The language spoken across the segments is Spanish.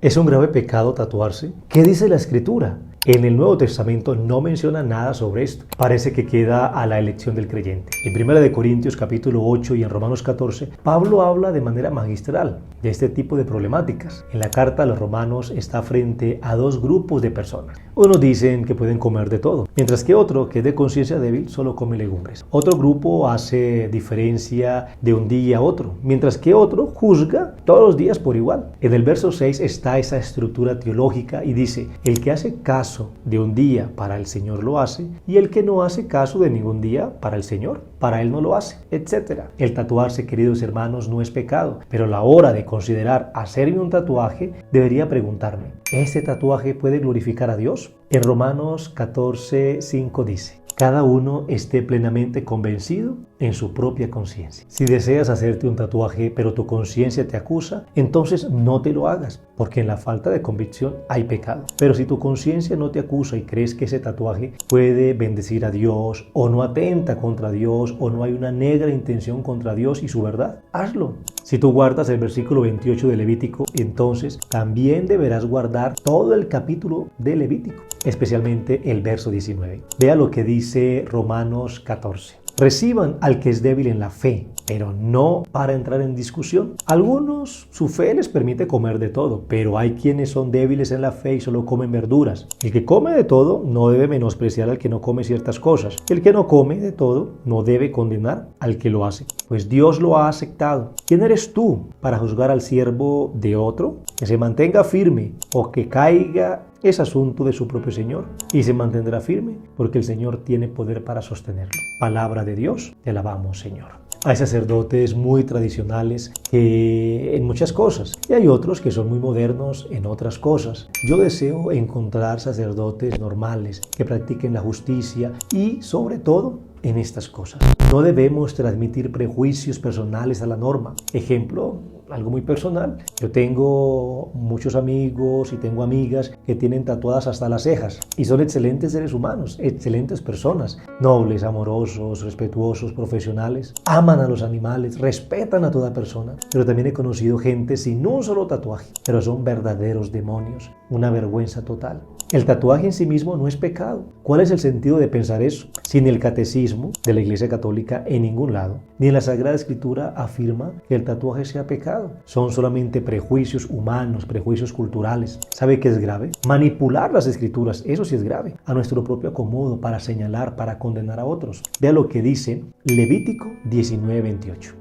¿Es un grave pecado tatuarse? ¿Qué dice la Escritura? En el Nuevo Testamento no menciona nada sobre esto. Parece que queda a la elección del creyente. En 1 Corintios capítulo 8 y en Romanos 14, Pablo habla de manera magistral de este tipo de problemáticas. En la carta a los romanos está frente a dos grupos de personas. Unos dicen que pueden comer de todo, mientras que otro, que es de conciencia débil, solo come legumbres. Otro grupo hace diferencia de un día a otro, mientras que otro juzga todos los días por igual. En el verso 6 está esa estructura teológica y dice: el que hace caso de un día para el Señor lo hace, y el que no hace caso de ningún día para el Señor, para él no lo hace, etc. El tatuarse, queridos hermanos, no es pecado, pero a la hora de considerar hacerme un tatuaje, debería preguntarme: ¿este tatuaje puede glorificar a Dios? En Romanos 14:5 dice: cada uno esté plenamente convencido en su propia conciencia. Si deseas hacerte un tatuaje pero tu conciencia te acusa, entonces no te lo hagas, porque en la falta de convicción hay pecado. Pero si tu conciencia no te acusa y crees que ese tatuaje puede bendecir a Dios, o no atenta contra Dios, o no hay una negra intención contra Dios y su verdad, hazlo. Si tú guardas el versículo 28 de Levítico, entonces también deberás guardar todo el capítulo de Levítico, especialmente el verso 19. Vea lo que dice Romanos 14. Reciban al que es débil en la fe, pero no para entrar en discusión. Algunos, su fe les permite comer de todo, pero hay quienes son débiles en la fe y solo comen verduras. El que come de todo no debe menospreciar al que no come ciertas cosas. El que no come de todo no debe condenar al que lo hace, pues Dios lo ha aceptado. ¿Quién eres tú para juzgar al siervo de otro? Que se mantenga firme o que caiga es asunto de su propio Señor, y se mantendrá firme porque el Señor tiene poder para sostenerlo. Palabra de Dios, te alabamos, Señor. Hay sacerdotes muy tradicionales en muchas cosas, y hay otros que son muy modernos en otras cosas. Yo deseo encontrar sacerdotes normales que practiquen la justicia y, sobre todo, en estas cosas. No debemos transmitir prejuicios personales a la norma. Ejemplo, algo muy personal. Yo tengo muchos amigos y tengo amigas que tienen tatuadas hasta las cejas y son excelentes seres humanos, excelentes personas, nobles, amorosos, respetuosos, profesionales, aman a los animales, respetan a toda persona. Pero también he conocido gente sin un solo tatuaje, pero son verdaderos demonios, una vergüenza total. El tatuaje en sí mismo no es pecado. ¿Cuál es el sentido de pensar eso? Sin el catecismo de la Iglesia Católica en ningún lado, ni en la Sagrada Escritura afirma que el tatuaje sea pecado. Son solamente prejuicios humanos, prejuicios culturales. ¿Sabe qué es grave? Manipular las Escrituras, eso sí es grave, a nuestro propio acomodo, para señalar, para condenar a otros. Vea lo que dice Levítico 19:28.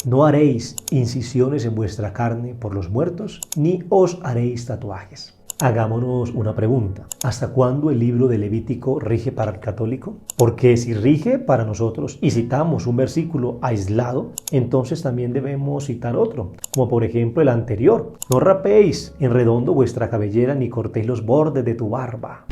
No haréis incisiones en vuestra carne por los muertos, ni os haréis tatuajes. Hagámonos una pregunta. ¿Hasta cuándo el libro de Levítico rige para el católico? Porque si rige para nosotros y citamos un versículo aislado, entonces también debemos citar otro, como por ejemplo el anterior. No rapéis en redondo vuestra cabellera ni cortéis los bordes de tu barba.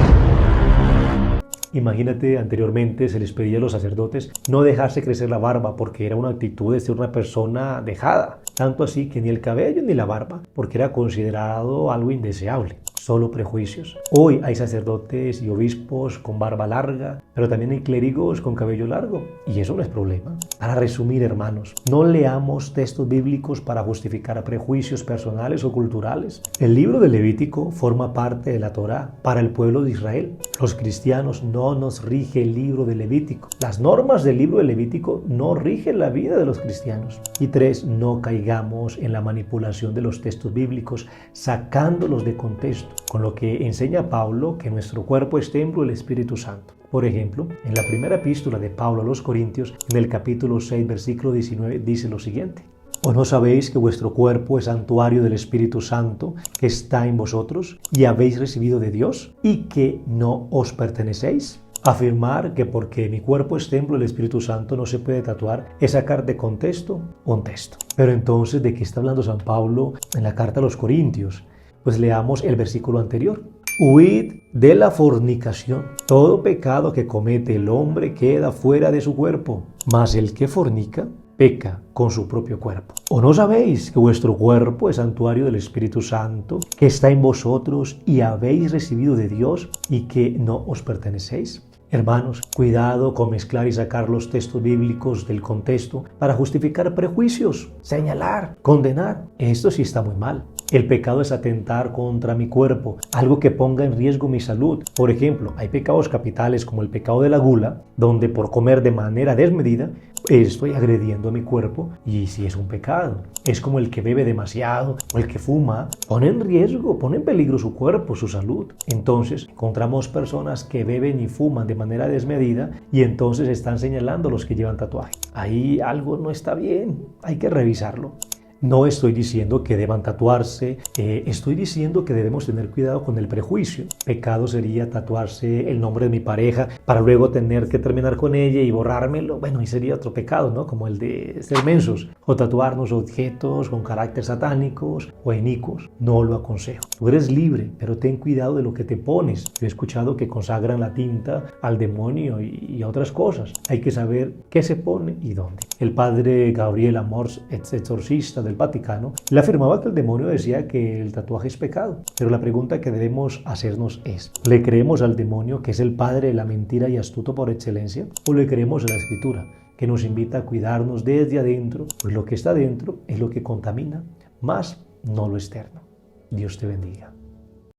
Imagínate, anteriormente se les pedía a los sacerdotes no dejarse crecer la barba porque era una actitud de ser una persona dejada. Tanto así que ni el cabello ni la barba, porque era considerado algo indeseable. Solo prejuicios. Hoy hay sacerdotes y obispos con barba larga, pero también hay clérigos con cabello largo, y eso no es problema. Para resumir, hermanos, no leamos textos bíblicos para justificar prejuicios personales o culturales. El libro de Levítico forma parte de la Torá para el pueblo de Israel. Los cristianos no nos rige el libro de Levítico. Las normas del libro de Levítico no rigen la vida de los cristianos. Y 3, no caigamos en la manipulación de los textos bíblicos, sacándolos de contexto, con lo que enseña Pablo que nuestro cuerpo es templo del Espíritu Santo. Por ejemplo, en la primera epístola de Pablo a los Corintios, en el capítulo 6, versículo 19, dice lo siguiente: ¿O no sabéis que vuestro cuerpo es santuario del Espíritu Santo que está en vosotros y habéis recibido de Dios y que no os pertenecéis? Afirmar que porque mi cuerpo es templo del Espíritu Santo no se puede tatuar es sacar de contexto un texto. Pero entonces, ¿de qué está hablando San Pablo en la carta a los Corintios? Pues leamos el versículo anterior. Huid de la fornicación. Todo pecado que comete el hombre queda fuera de su cuerpo, mas el que fornica peca con su propio cuerpo. ¿O no sabéis que vuestro cuerpo es santuario del Espíritu Santo que está en vosotros y habéis recibido de Dios y que no os pertenecéis? Hermanos, cuidado con mezclar y sacar los textos bíblicos del contexto para justificar prejuicios, señalar, condenar. Esto sí está muy mal. El pecado es atentar contra mi cuerpo, algo que ponga en riesgo mi salud. Por ejemplo, hay pecados capitales como el pecado de la gula, donde por comer de manera desmedida estoy agrediendo a mi cuerpo y sí es un pecado. Es como el que bebe demasiado o el que fuma, pone en riesgo, pone en peligro su cuerpo, su salud. Entonces encontramos personas que beben y fuman de manera desmedida y entonces están señalando a los que llevan tatuaje. Ahí algo no está bien, hay que revisarlo. No estoy diciendo que deban tatuarse, estoy diciendo que debemos tener cuidado con el prejuicio. Pecado sería tatuarse el nombre de mi pareja para luego tener que terminar con ella y borrármelo. Bueno, ahí sería otro pecado, ¿no? Como el de ser mensos o tatuarnos objetos con carácter satánicos o inicuos. No lo aconsejo. Tú eres libre, pero ten cuidado de lo que te pones. Yo he escuchado que consagran la tinta al demonio y a otras cosas. Hay que saber qué se pone y dónde. El padre Gabriel Amors, exorcista del Vaticano, le afirmaba que el demonio decía que el tatuaje es pecado. Pero la pregunta que debemos hacernos es, ¿le creemos al demonio que es el padre de la mentira y astuto por excelencia? ¿O le creemos a la Escritura que nos invita a cuidarnos desde adentro? Pues lo que está dentro es lo que contamina, más no lo externo. Dios te bendiga.